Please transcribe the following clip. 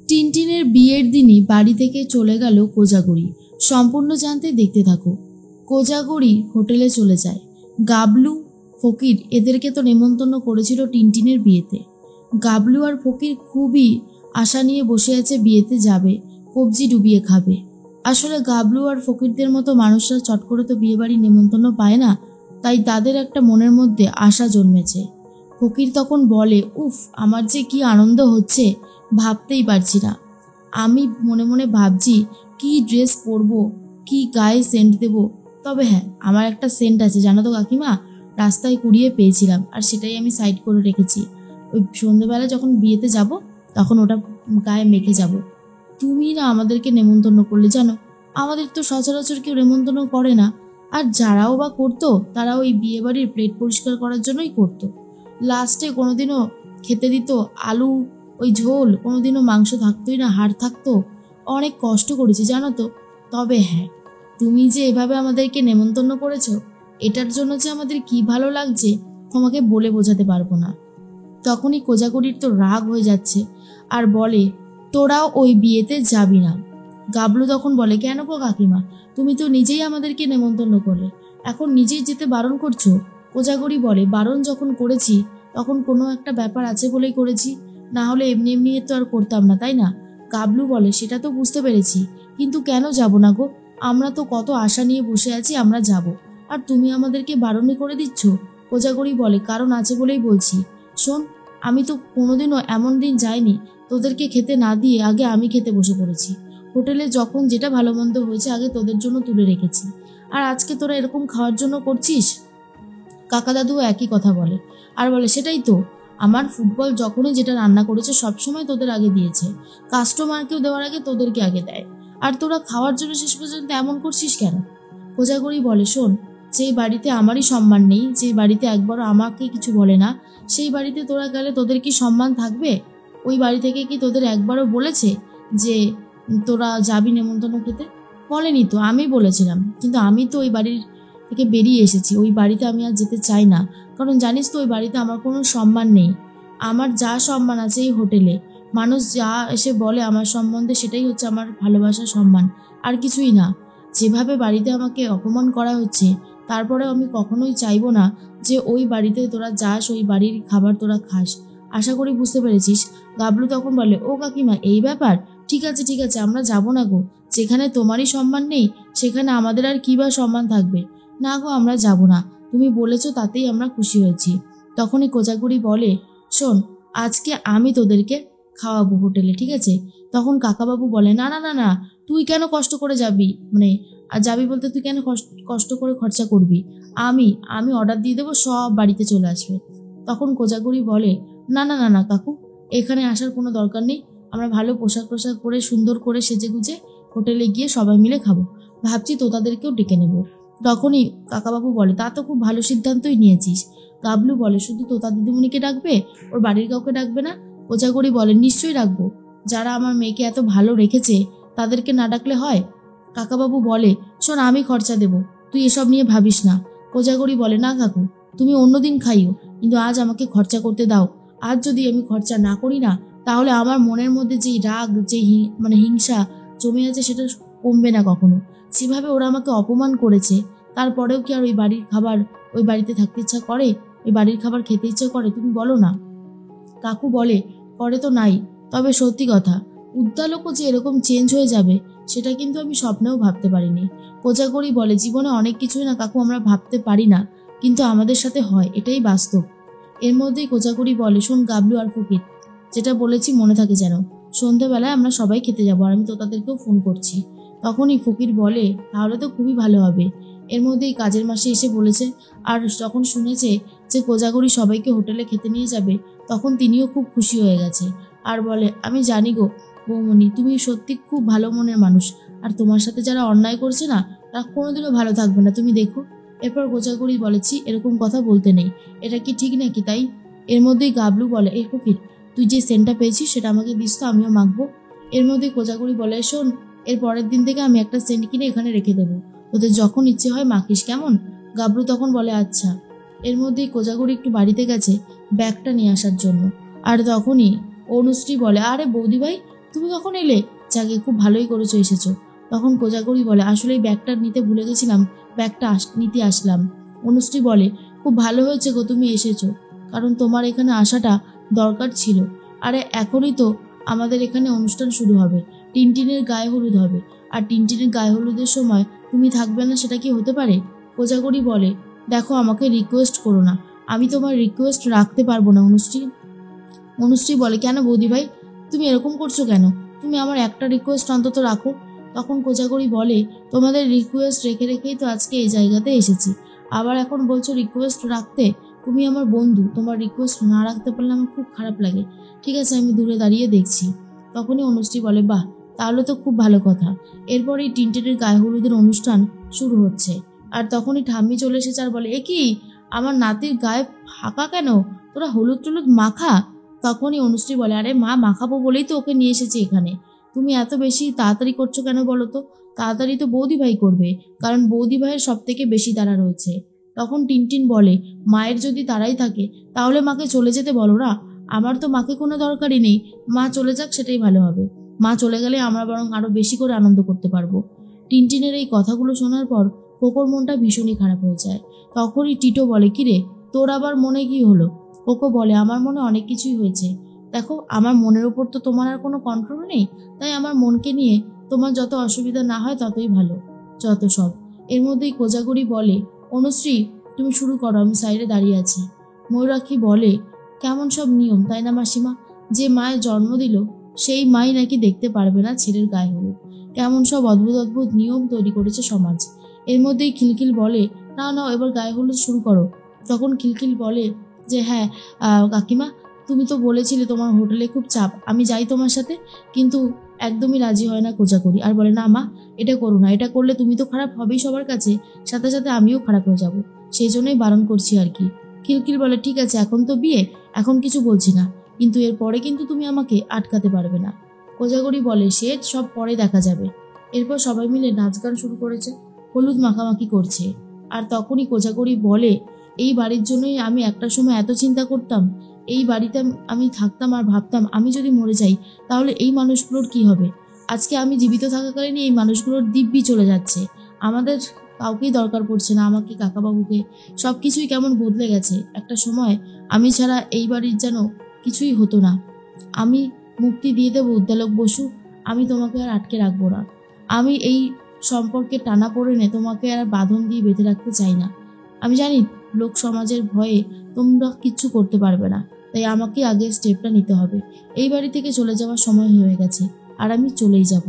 টিনটিনের বিয়ের দিনই বাড়ি থেকে চলে গেল কোজাগরি। সম্পূর্ণ জানতে দেখতে থাকো। কোজাগরি হোটেলে চলে যায়। গাবলু, ফকির এদেরকে তো নেমন্তন্ন করেছিল টিনটিনের বিয়েতে। গাবলু আর ফকির খুবই আশা নিয়ে বসে আছে বিয়েতে যাবে, কবজি ডুবিয়ে খাবে। আসলে গাবলু আর ফকিরদের মতো মানুষরা চট করে তো বিয়ে বাড়ি নেমন্তন্ন পায় না, তাই তাদের একটা মনের মধ্যে আশা জন্মেছে। ফকির তখন বলে, উফ, আমার যে কি আনন্দ হচ্ছে ভাবতেই পারছি না। আমি মনে মনে ভাবছি কি ড্রেস পরবো, কি গায়ে সেন্ট দেব। তবে হ্যাঁ, আমার একটা সেন্ট আছে জানো তো কাকিমা, রাস্তায় কুড়িয়ে পেয়েছিলাম, আর সেটাই আমি সাইড করে রেখেছি। ওই সন্ধ্যেবেলা যখন বিয়েতে যাব তখন ওটা গায়ে মেখে যাব। তুমি না আমাদেরকে নেমন্তন্ন করলে, জানো আমাদের তো সচরাচর কেউ নেমন্তন্ন করে না। আর যারাও বা করতো তারাও ওই বিয়ে বাড়ির প্লেট পরিষ্কার করার জন্যই করতো। লাস্টে কোনোদিনও খেতে দিত আলু ওই ঝোল, কোনোদিনও মাংস থাকতোই না, হাড় থাকতো। অনেক কষ্ট করেছি জানো তো। তবে হ্যাঁ, তুমি যে এভাবে আমাদেরকে নেমন্তন্ন করেছো, এটার জন্য যে আমাদের কি ভালো লাগছে তোমাকে বলে বোঝাতে পারবো না। তখনই কোজাগরির তো রাগ হয়ে যাচ্ছে আর বলে, তোরাও ওই বিয়েতে যাবি না। গাবলু তখন বলে, কেন গো কাকিমা, তুমি তো নিজেই আমাদেরকে নেমন্তন্ন করলে, এখন নিজেই যেতে বারণ করছো। কোজাগরি বলে, বারণ যখন করেছি তখন কোনো একটা ব্যাপার আছে বলেই করেছি, না হলে এমনি এমনি তো আর করতাম না, তাই না? গাবলু বলে, সেটা তো বুঝতে পেরেছি, কিন্তু কেন যাব না গো? আমরা তো কত আশা নিয়ে বসে আছি, আমরা যাব, আর তুমি আমাদেরকে বারণই করে দিচ্ছ। কোজাগরি বলে, কারণ আছে বলেই বলছি। শোন, আমি তো কোনোদিনও এমন দিন যাইনি তোদেরকে খেতে না দিয়ে আগে আমি খেতে বসে পড়েছি। হোটেলে যখন যেটা ভালো মন্দ হয়েছে আগে তোদের জন্য তুলে রেখেছি, আর আজকে তোরা এরকম খাওয়ার জন্য করছিস। কাকা দাদুও একই কথা বলে, আর বলে, সেটাই তো, আমার ফুটবল যখনই যেটা রান্না করেছে সবসময় তোদের আগে দিয়েছে, কাস্টমারকেও দেওয়ার আগে তোদেরকে আগে দেয়, আর তোরা খাওয়ার জন্য শেষ পর্যন্ত এমন করছিস কেন? কোজাগরি বলে, শোন, যেই বাড়িতে আমারই সম্মান নেই, যেই বাড়িতে একবারও আমাকে কিছু বলে না, সেই বাড়িতে তোরা গেলে তোদের কি সম্মান থাকবে? ওই বাড়ি থেকে কি তোদের একবারও বলেছে যে তোরা যাবি নেমন্তন্ন খেতে? বলেনি তো, আমি বলেছিলাম, কিন্তু আমি তো ওই বাড়ির থেকে বেরিয়ে এসেছি। ওই বাড়িতে আমি আর যেতে চাই না, কারণ জানিস তো ওই বাড়িতে আমার কোনো সম্মান নেই। আমার যা সম্মান আছে এই হোটেলে, মানুষ যা এসে বলে আমার সম্বন্ধে সেটাই হচ্ছে আমার ভালোবাসা, সম্মান, আর কিছুই না। যেভাবে বাড়িতে আমাকে অপমান করা হচ্ছে, তারপরেও আমি কখনোই চাইবো না যে ওই বাড়িতে তোরা যাস, ওই বাড়ির খাবার তোরা খাস। আশা করি বুঝতে পেরেছিস। গাবলু তখন বলে, ও কাকিমা, এই ব্যাপার, ঠিক আছে ঠিক আছে, আমরা যাব না গো। যেখানে তোমারই সম্মান নেই সেখানে আমাদের আর কি বা সম্মান থাকবে? না গো, আমরা যাব না, তুমি বলেছো তাতেই আমরা খুশি হয়েছি। তখনই কোজাগরি বলে, শোন, আজকে আমি তোদেরকে খাওয়াবো হোটেলে, ঠিক আছে? তখন কাকাবাবু বলে, না না না না, তুই কেন কষ্ট করে যাবি, মানে আর যাবি বলতে তুই কেন কষ্ট করে খরচা করবি? আমি আমি অর্ডার দিয়ে দেবো, সব বাড়িতে চলে আসবে। তখন কোজাগরি বলে, না না না না কাকু, এখানে আসার কোনো দরকার নেই, আমরা ভালো পোশাক পরে সুন্দর করে সেজে গুজে হোটেলে গিয়ে সবাই মিলে খাবো, ভাবছি তোতাদেরকেও ডেকে নেব। তখনই কাকাবাবু বলে, তা তো খুব ভালো সিদ্ধান্তই নিয়েছিস। গাবলু বলে, শুধু তোতা দিদিমণিকে ডাকবে, ওর বাড়ির কাউকে ডাকবে না? কোজাগরি বলে, নিশ্চয়ই রাখবো, যারা আমার মেয়েকে এত ভালো রেখেছে তাদেরকে না ডাকলে হয়? কাকাবাবু বলে, শোন, আমি খরচা দেব, তুই এসব নিয়ে ভাবিস না। কোজাগরি বলে, না কাকু, তুমি অন্যদিন খাইও, কিন্তু আজ আমাকে খরচা করতে দাও। আজ যদি আমি খরচা না করি না, তাহলে আমার মনের মধ্যে যেই রাগ, যে হিংসা জমে আছে সেটা কমবে না কখনো। যেভাবে ওরা আমাকে অপমান করেছে, তারপরেও কি আর ওই বাড়ির খাবার, ওই বাড়িতে থাকতে ইচ্ছা করে? ওই বাড়ির খাবার খেতে ইচ্ছা করে? তুমি বলো না। কাকু বলে, করে তো নাই, তবে সত্যি কথা, উদ্দালকও যে এরকম চেঞ্জ হয়ে যাবে সেটা কিন্তু আমি স্বপ্নেও ভাবতে পারিনি। কোজাগরি বলে, জীবনে অনেক কিছুই না কাকু আমরা ভাবতে পারি না, কিন্তু আমাদের সাথে হয়, এটাই বাস্তব। এর মধ্যেই কোজাগরি বলে, শোন গাবলু আর ফকির, যেটা বলেছি মনে থাকে যেন, সন্ধ্যেবেলায় আমরা সবাই খেতে যাবো, আর আমি তো তাদেরকেও ফোন করছি। তখনই ফকির বলে, তাহলে তো খুবই ভালো হবে। এর মধ্যেই কাজের মাসে এসে বলেছে, আর যখন শুনেছে যে কোজাগরি সবাইকে হোটেলে খেতে নিয়ে যাবে, তখন তিনিও খুব খুশি হয়ে গেছে, আর বলে, আমি জানি গো বৌমণি, তুমি সত্যি খুব ভালো মনের মানুষ, আর তোমার সাথে যারা অন্যায় করছে না তারা কোনোদিনও ভালো থাকবে না, তুমি দেখো। এরপর কোজাগরি বলেছি, এরকম কথা বলতে নেই, এটা কি ঠিক নাকি? তাই এর মধ্যেই গাবলু বলে, এই ফকির, তুই যে সেন্টটা পেয়েছিস সেটা আমাকে দিস তো, আমিও মাখবো। এর মধ্যে কোজাগরি বলে, শোন, এর পরের দিন থেকে আমি একটা সেন্ট কিনে এখানে রেখে দেবো, তোদের যখন ইচ্ছে হয় মাখিস, কেমন? গাবলু তখন বলে, আচ্ছা। এর মধ্যেই কোজাগরি একটু বাড়িতে গেছে ব্যাগটা নিয়ে আসার জন্য, আর তখনই অনুশ্রী বলে, আরে বৌদি ভাই তুমি কখন এলে? যাকে খুব ভালোই করেছো এসেছো। তখন কোজাগরি বলে, আসলে এই ব্যাগটা নিতে ভুলে গেছিলাম, ব্যাগটা নিতে আসলাম। অনুশ্রী বলে, খুব ভালো হয়েছে গো তুমি এসেছো, কারণ তোমার এখানে আসাটা দরকার ছিল। আরে এখনই তো আমাদের এখানে অনুষ্ঠান শুরু হবে, টিনটিনের গায়ে হলুদ হবে, আর টিনটিনের গায়ে হলুদের সময় তুমি থাকবে না সেটা কি হতে পারে? কোজাগরি বলে, দেখো আমাকে রিকোয়েস্ট করো না, আমি তোমার রিকোয়েস্ট রাখতে পারবো না অনুশ্রী। অনুশ্রী বলে, কেন বৌদি ভাই তুমি এরকম করছো কেন? তুমি আমার একটা রিকোয়েস্ট অন্তত রাখো। তখন কোজাগরি বলে, তোমাদের রিকোয়েস্ট রেখে রেখেই তো আজকে এই জায়গাতে এসেছি, আবার এখন বলছো রিকোয়েস্ট রাখতে? তুমি আমার বন্ধু, তোমার রিকোয়েস্ট না রাখতে পারলে আমার খুব খারাপ লাগে। ঠিক আছে, আমি দূরে দাঁড়িয়ে দেখছি। তখনই অনুশ্রী বলে, বাহ তাহলে তো খুব ভালো কথা। এরপরই টিনটিনের গায়ে হলুদের অনুষ্ঠান শুরু হচ্ছে। আর তখনই ঠাম্মি চলে এসেছে আর বলে, এ কি আমার নাতির গায়ে ফাঁকা কেন? তোরা হলুদ টলুদ মাখা। তখনই অনুশ্রী বলে, আরে মা মাখাবো বলেই তো ওকে নিয়ে এসেছি এখানে, তুমি এত বেশি তাড়াতাড়ি করছো কেন বলো তো? তাড়াতাড়ি তো বৌদি ভাই করবে, কারণ বৌদি ভাইয়ের সব থেকে বেশি তাড়া রয়েছে। তখন টিনটিন বলে, মায়ের যদি তাড়াই থাকে তাহলে মাকে চলে যেতে বলো না, আমার তো মাকে কোনো দরকারই নেই, মা চলে যাক সেটাই ভালো হবে। মা চলে গেলে আমরা বরং আরো বেশি করে আনন্দ করতে পারবো। টিনটিনের এই কথাগুলো শোনার পর কোকোর মনটা ভীষণই খারাপ হয়ে যায়। তখনই টিটো বলে, কিরে তোর আবার মনে কি হলো? কোকো বলে, আমার মনে অনেক কিছুই হয়েছে। দেখো আমার মনের ওপর তো তোমার আর কোনো কন্ট্রোল নেই, তাই আমার মনকে নিয়ে তোমার যত অসুবিধা না হয় ততই ভালো, যত সব। এর মধ্যেই কোজাগরি বলে, অনুশ্রী তুমি শুরু করো, আমি সাইডে দাঁড়িয়ে আছি। ময়ূরাক্ষী বলে, কেমন সব নিয়ম তাই না মাসিমা, যে মায়ের জন্ম দিল সেই মাই নাকি দেখতে পারবে না ছেলের গায়ে হলুদ। কেমন সব অদ্ভুত অদ্ভুত নিয়ম তৈরি করেছে সমাজ। এর মধ্যেই খিলখিল বলে, না না এবার গায়ে হলুদ শুরু করো। তখন খিলখিল বলে যে, হ্যাঁ কাকিমা তুমি তো বলেছিলে তোমার হোটেলে খুব চাপ, আমি যাই তোমার সাথে। কিন্তু একদমই রাজি হয় না কোজাগরি, আর বলে, না মা এটা করো না, এটা করলে তুমি তো খারাপ হবেই সবার কাছে, সাথে সাথে আমিও খারাপ হয়ে যাব, সেই জন্যই বারণ করছি আর কি। খিলখিল বলে, ঠিক আছে এখন তো বিয়ে, এখন কিছু বলছি না, কিন্তু এর পরে কিন্তু তুমি আমাকে আটকাতে পারবে না। কোজাগরি বলে, সে সব পরে দেখা যাবে। এরপর সবাই মিলে নাচ গান শুরু করেছে, হলুদ মাখামাখি করছে। আর তখনই কোজাগরি বলে, এই বাড়ির জন্যই আমি একটা সময় এত চিন্তা করতাম, এই বাড়িতে আমি থাকতাম আর ভাবতাম আমি যদি মরে যাই তাহলে এই মানুষগুলোর কি হবে। আজকে আমি জীবিত থাকাকালীনই এই মানুষগুলোর দিব্যি চলে যাচ্ছে, আমাদের কাউকেই দরকার পড়ছে না, আমাকে কাকাবাবুকে, সব কিছুই কেমন বদলে গেছে। একটা সময় আমি ছাড়া এই বাড়ির যেন কিছুই হতো না। আমি মুক্তি দিয়ে দেবো উদ্দালক বসু, আমি তোমাকে আর আটকে রাখবো না। আমি এই সম্পর্কে টানা পড়ে তোমাকে আর বাঁধন দিয়ে বেঁধে রাখতে চাই না। আমি জানি লোক সমাজের ভয়ে তোমরা কিচ্ছু করতে পারবে না, তাই আমাকে আগে স্টেপটা নিতে হবে। এই বাড়ি থেকে চলে যাওয়ার সময় হয়ে গেছে, আর আমি চলেই যাব।